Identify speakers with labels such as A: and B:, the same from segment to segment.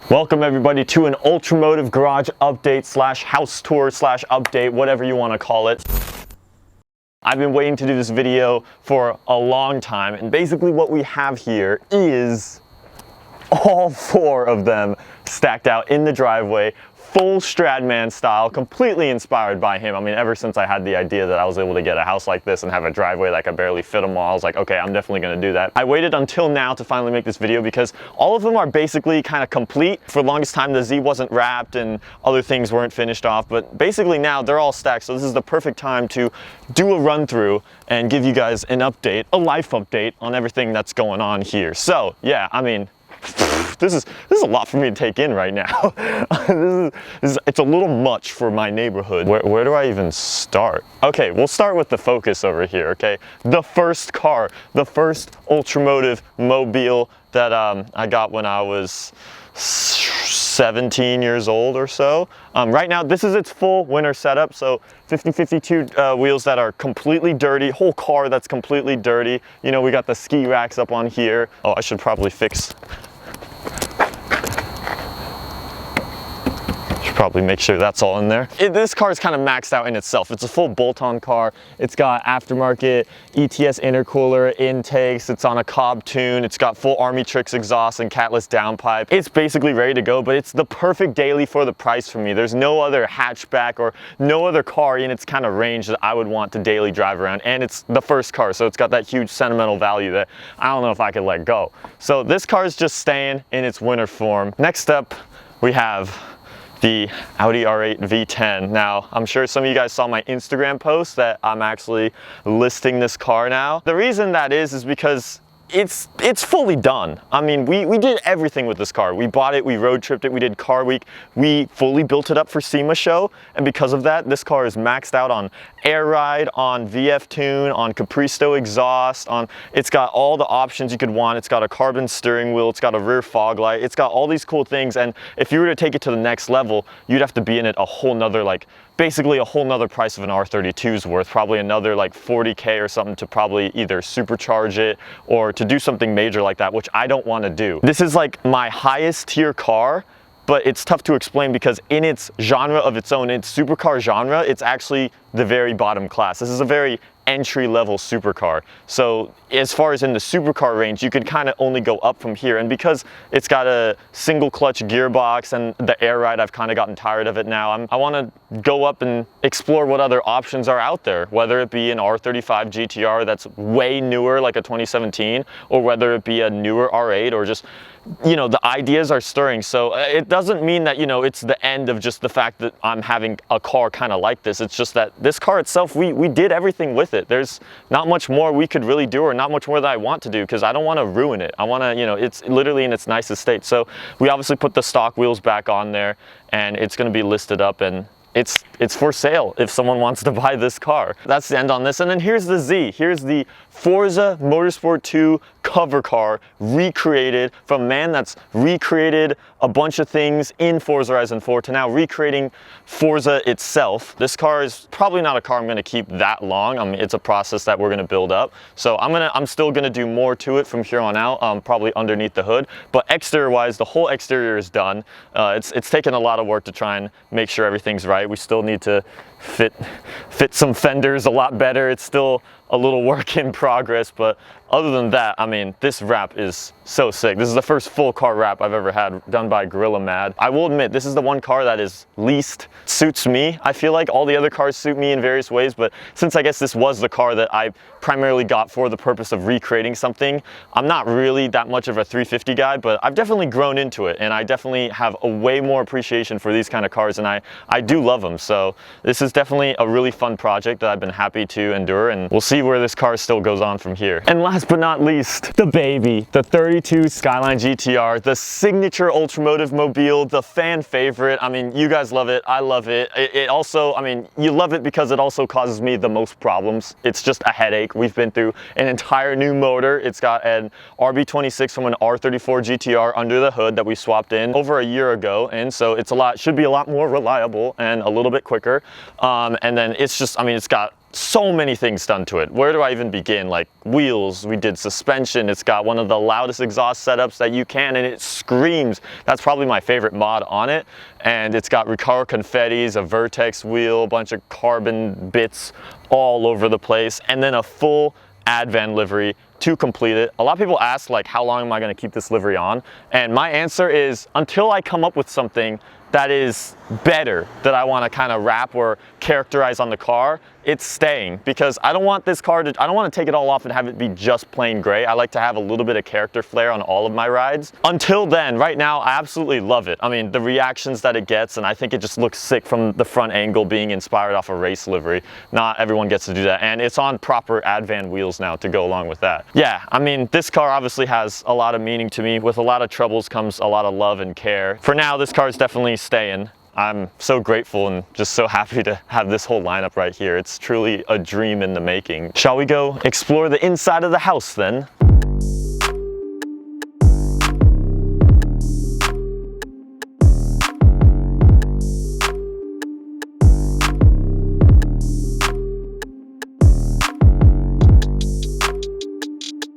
A: Welcome everybody to an UltraMotive garage update slash house tour slash update, whatever you want to call it. I've been waiting to do this video for a long time, and basically what we have here is all four of them stacked out in the driveway, full Stradman style, completely inspired by him. I mean, ever since I had the idea that I was able to get a house like this and have a driveway that could barely fit them all, I was like, okay, I'm definitely gonna do that. I waited until now to finally make this video because all of them are basically kind of complete. For the longest time, the Z wasn't wrapped and other things weren't finished off, but basically now they're all stacked. So this is the perfect time to do a run through and give you guys an update, a life update on everything that's going on here. So yeah, I mean, this is a lot for me to take in right now. It's a little much for my neighborhood. Where do I even start? Okay, we'll start with the focus over here, okay? The first car, the first UltraMotive mobile that I got when I was 17 years old or so. Right now, this is its full winter setup, so 50-52 wheels that are completely dirty, whole car that's completely dirty. You know, we got the ski racks up on here. Oh, I should probably probably make sure that's all in there. This car is kind of maxed out in itself. It's a full bolt-on car. It's got aftermarket ETS intercooler, intakes. It's on a Cobb tune. It's got full Army Tricks exhaust and catless downpipe. It's basically ready to go, but it's the perfect daily for the price for me. There's no other hatchback or no other car in its kind of range that I would want to daily drive around. And it's the first car, so it's got that huge sentimental value that I don't know if I could let go. So this car is just staying in its winter form. Next up, we have the Audi R8 V10. Now, I'm sure some of you guys saw my Instagram post that I'm actually listing this car now. The reason that is because it's fully done. I mean, we did everything with this car. We bought it, we road tripped it, we did car week, we fully built it up for SEMA show, and because of that, this car is maxed out on air ride, on VF tune, on Capristo exhaust, it's got all the options you could want. It's got a carbon steering wheel, it's got a rear fog light, it's got all these cool things, and if you were to take it to the next level, you'd have to be in it a whole nother, like, basically a whole nother price of an R32's worth, probably another like 40K or something to probably either supercharge it or to do something major like that, which I don't want to do. This is like my highest tier car, but it's tough to explain because in its genre of its own, its supercar genre, it's actually the very bottom class. This is a very entry-level supercar. So as far as in the supercar range, you could kind of only go up from here. And because it's got a single clutch gearbox and the air ride, I've kind of gotten tired of it now. I want to go up and explore what other options are out there, whether it be an R35 GTR that's way newer, like a 2017, or whether it be a newer R8, or just, you know, the ideas are stirring. So it doesn't mean that, you know, it's the end of just the fact that I'm having a car kind of like this. It's just that this car itself, we did everything with it. There's not much more we could really do, or not much more that I want to do, because I don't want to ruin it. I want to, you know, it's literally in its nicest state. So we obviously put the stock wheels back on there, and it's going to be listed up, and it's for sale if someone wants to buy this car. That's the end on this. And then here's the Z. Here's the Forza Motorsport 2 cover car, recreated from a man that's recreated a bunch of things in Forza Horizon 4 to now recreating Forza itself. This car is probably not a car I'm gonna keep that long. I mean, it's a process that we're gonna build up. So I'm still gonna do more to it from here on out, probably underneath the hood. But exterior wise, the whole exterior is done. It's taken a lot of work to try and make sure everything's right. We still need to fit some fenders a lot better. It's still a little work in progress, but other than that, I mean, this wrap is so sick. This is the first full car wrap I've ever had done by Gorilla Mad. I will admit, this is the one car that is least suits me. I feel like all the other cars suit me in various ways, but since I guess this was the car that I primarily got for the purpose of recreating something, I'm not really that much of a 350 guy, but I've definitely grown into it, and I definitely have a way more appreciation for these kind of cars, and I do love them. So this is definitely a really fun project that I've been happy to endure, and we'll see where this car still goes on from here. And last but not least, the baby, the 32 Skyline GTR, the signature UltraMotive mobile, the fan favorite. I mean, you guys love it, I love it. It also, I mean, you love it because it also causes me the most problems. It's just a headache. We've been through an entire new motor. It's got an RB26 from an R34 GTR under the hood that we swapped in over a year ago, and so it's should be a lot more reliable and a little bit quicker. And then it's just, I mean, it's got so many things done to it. Where do I even begin? Like wheels, we did suspension. It's got one of the loudest exhaust setups that you can, and it screams. That's probably my favorite mod on it. And it's got Recaro confettis, a Vertex wheel, a bunch of carbon bits all over the place, and then a full Advan livery to complete it. A lot of people ask, like, how long am I going to keep this livery on? And my answer is until I come up with something that is better that I want to kind of wrap or characterize on the car, it's staying, because I don't want this car to, I don't want to take it all off and have it be just plain gray. I like to have a little bit of character flair on all of my rides. Until then, right now, I absolutely love it. I mean, the reactions that it gets, and I think it just looks sick from the front angle being inspired off a race livery. Not everyone gets to do that, and it's on proper Advan wheels now to go along with that. Yeah, I mean, this car obviously has a lot of meaning to me. With a lot of troubles comes a lot of love and care. For now, this car is definitely staying. I'm so grateful and just so happy to have this whole lineup right here. It's truly a dream in the making. Shall we go explore the inside of the house then?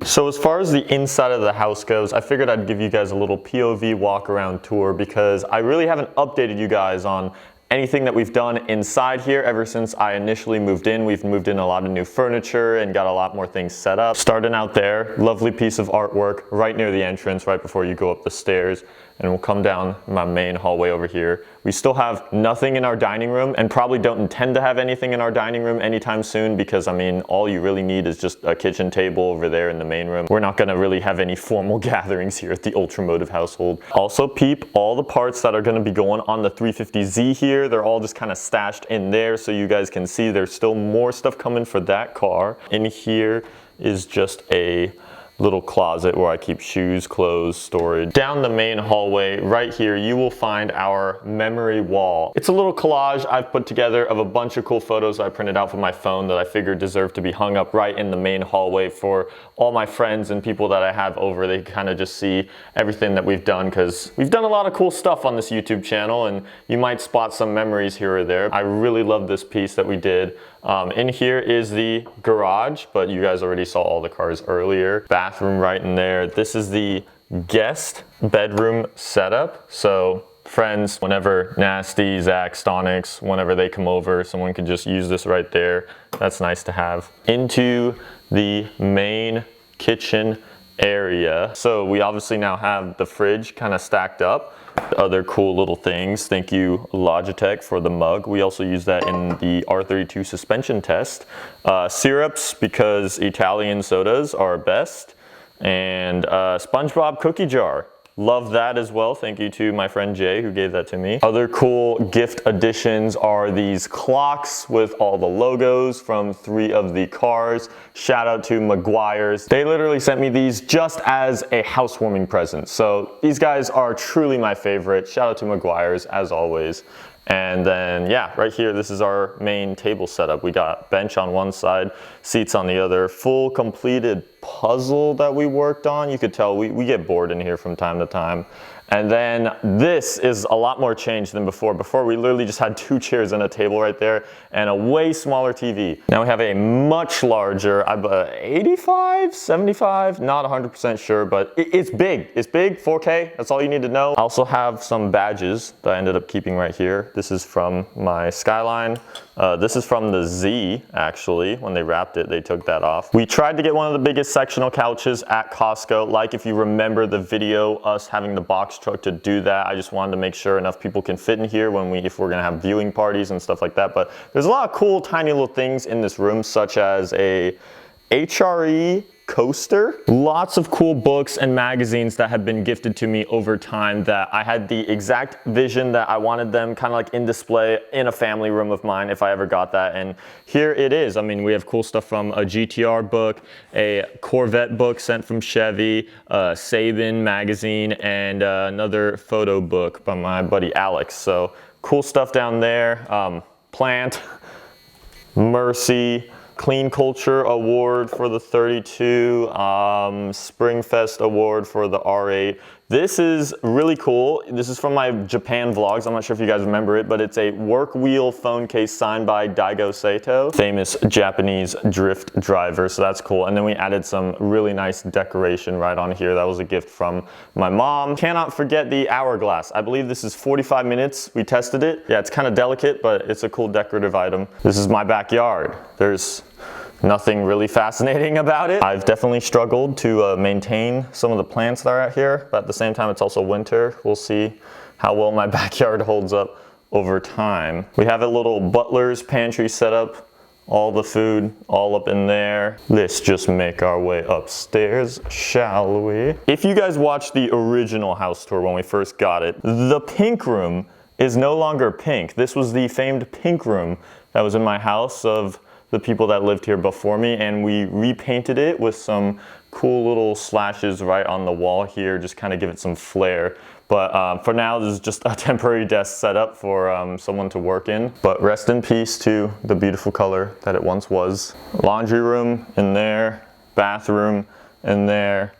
A: So as far as the inside of the house goes, I figured I'd give you guys a little POV walk around tour, because I really haven't updated you guys on anything that we've done inside here ever since I initially moved in. We've moved in a lot of new furniture and got a lot more things set up. Starting out there, lovely piece of artwork right near the entrance, right before you go up the stairs. And we'll come down my main hallway over here. We still have nothing in our dining room, and probably don't intend to have anything in our dining room anytime soon, because I mean, all you really need is just a kitchen table over there in the main room. We're not gonna really have any formal gatherings here at the UltraMotive household. Also peep all the parts that are gonna be going on the 350Z here. They're all just kind of stashed in there, so you guys can see there's still more stuff coming for that car. In here is just a little closet where I keep shoes, clothes, storage. Down the main hallway, right here, you will find our memory wall. It's a little collage I've put together of a bunch of cool photos I printed out from my phone that I figured deserve to be hung up right in the main hallway for all my friends and people that I have over. They kind of just see everything that we've done, because we've done a lot of cool stuff on this YouTube channel, and you might spot some memories here or there. I really love this piece that we did. In here is the garage, but you guys already saw all the cars earlier. Bathroom right in there. This is the guest bedroom setup. So friends, whenever Nasty, Zach, Stonix, whenever they come over, someone can just use this right there. That's nice to have. Into the main kitchen area. So we obviously now have the fridge kind of stacked up. Other cool little things. Thank you Logitech for the mug. We also use that in the R32 suspension test. Syrups, because Italian sodas are best. And SpongeBob cookie jar. Love that as well. Thank you to my friend Jay who gave that to me. Other cool gift additions are these clocks with all the logos from 3 of the cars. Shout out to Meguiar's. They literally sent me these just as a housewarming present. So these guys are truly my favorite. Shout out to Meguiar's as always. And then, yeah, right here, this is our main table setup. We got bench on one side, seats on the other, full completed puzzle that we worked on. You could tell we get bored in here from time to time. And then this is a lot more changed than before. Before we literally just had 2 chairs and a table right there and a way smaller TV. Now we have a much larger, 85, 75, not 100% sure, but it's big. It's big, 4K, that's all you need to know. I also have some badges that I ended up keeping right here. This is from my Skyline. This is from the Z, actually. When they wrapped it, they took that off. We tried to get one of the biggest sectional couches at Costco. Like if you remember the video, us having the box truck to do that. I just wanted to make sure enough people can fit in here if we're gonna have viewing parties and stuff like that. But there's a lot of cool, tiny little things in this room, such as a HRE coaster. Lots of cool books and magazines that have been gifted to me over time that I had the exact vision that I wanted them kind of like in display in a family room of mine if I ever got that. And here it is. I mean, we have cool stuff from a GTR book, a Corvette book sent from Chevy, a Sabin magazine, and another photo book by my buddy Alex. So cool stuff down there. Plant, Mercy, Clean Culture Award for the 32, Springfest Award for the R8. This is really cool. This is from my Japan vlogs. I'm not sure if you guys remember it, but it's a work wheel phone case signed by Daigo Saito, famous Japanese drift driver, so that's cool. And then we added some really nice decoration right on here. That was a gift from my mom. Cannot forget the hourglass. I believe this is 45 minutes. We tested it. Yeah, it's kind of delicate, but it's a cool decorative item. This is my backyard. There's nothing really fascinating about it. I've definitely struggled to maintain some of the plants that are out here, but at the same time it's also winter. We'll see how well my backyard holds up over time. We have a little butler's pantry set up, all the food all up in there. Let's just make our way upstairs, shall we? If you guys watched the original house tour when we first got it, the pink room is no longer pink. This was the famed pink room that was in my house of the people that lived here before me, and we repainted it with some cool little slashes right on the wall here, just kind of give it some flair. But for now, this is just a temporary desk setup for someone to work in. But rest in peace to the beautiful color that it once was. Laundry room in there, bathroom in there.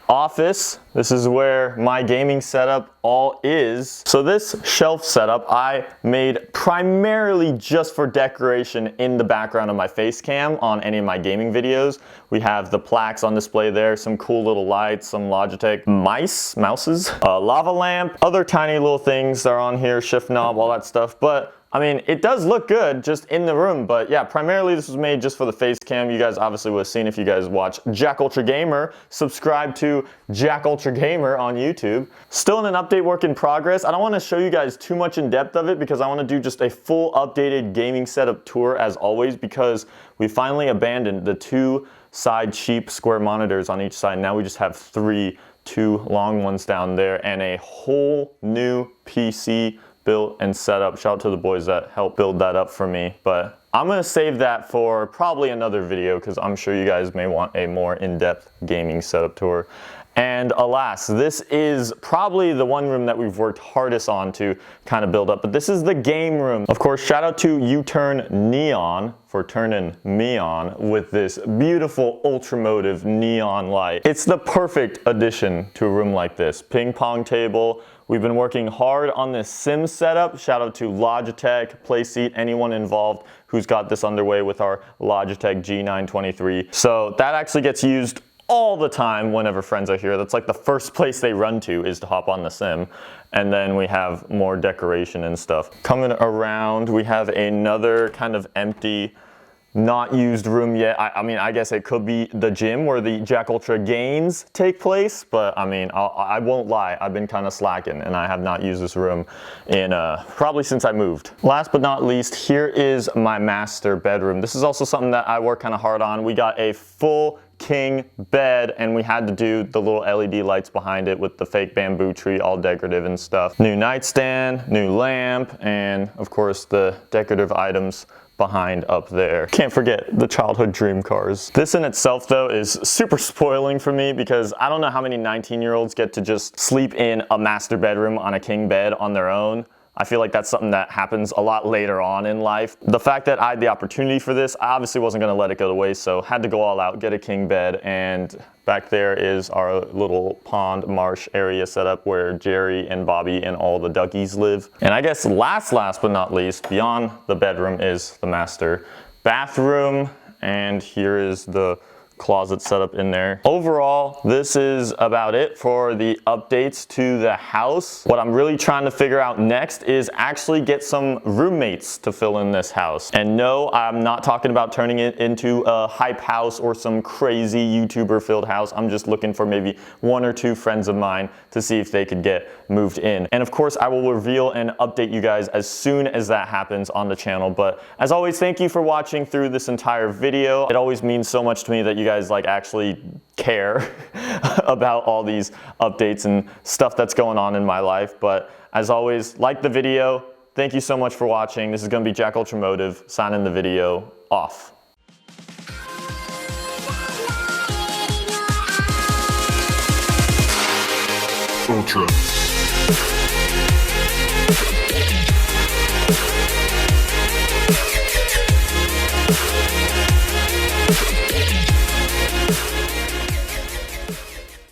A: Office, this is where my gaming setup all is. So this shelf setup I made primarily just for decoration in the background of my face cam on any of my gaming videos. We have the plaques on display there, some cool little lights, some Logitech mouses, a lava lamp, other tiny little things that are on here, shift knob, all that stuff. But I mean, it does look good just in the room, but yeah, primarily this was made just for the face cam. You guys obviously would have seen if you guys watch JackUltraGamer. Subscribe to JackUltraGamer on YouTube. Still in an update work in progress. I don't want to show you guys too much in depth of it because I want to do just a full updated gaming setup tour as always, because we finally abandoned the two side cheap square monitors on each side. Now we just have two long ones down there and a whole new PC built and set up. Shout out to the boys that helped build that up for me. But I'm gonna save that for probably another video because I'm sure you guys may want a more in-depth gaming setup tour. And alas, this is probably the one room that we've worked hardest on to kind of build up, but this is the game room. Of course, shout out to U-Turn Neon for turning me on with this beautiful UltraMotive neon light. It's the perfect addition to a room like this. Ping pong table. We've been working hard on this sim setup. Shout out to Logitech, Playseat, anyone involved who's got this underway with our Logitech G923. So that actually gets used all the time whenever friends are here. That's like the first place they run to is to hop on the sim. And then we have more decoration and stuff. Coming around, we have another kind of empty, not used room yet. I mean, I guess it could be the gym where the JackUltra gains take place, but I mean, I won't lie, I've been kind of slacking and I have not used this room in probably since I moved. Last but not least, here is my master bedroom. This is also something that I work kind of hard on. We got a full king bed and we had to do the little LED lights behind it with the fake bamboo tree, all decorative and stuff. New nightstand, new lamp, and of course the decorative items behind up there. Can't forget the childhood dream cars. This in itself though is super spoiling for me because I don't know how many 19-year-olds get to just sleep in a master bedroom on a king bed on their own. I feel like that's something that happens a lot later on in life. The fact that I had the opportunity for this, I obviously wasn't gonna let it go to waste, so had to go all out, get a king bed, and back there is our little pond marsh area set up where Jerry and Bobby and all the duckies live. And I guess last but not least, beyond the bedroom is the master bathroom, and here is the closet setup in there. Overall, this is about it for the updates to the house. What I'm really trying to figure out next is actually get some roommates to fill in this house. And no, I'm not talking about turning it into a hype house or some crazy YouTuber filled house. I'm just looking for maybe 1 or 2 friends of mine to see if they could get moved in. And of course, I will reveal and update you guys as soon as that happens on the channel. But as always, thank you for watching through this entire video. It always means so much to me that you guys like actually care about all these updates and stuff that's going on in my life. But as always, like the video. Thank you so much for watching. This is going to be JackUltraMotive signing the video off.
B: Ultra.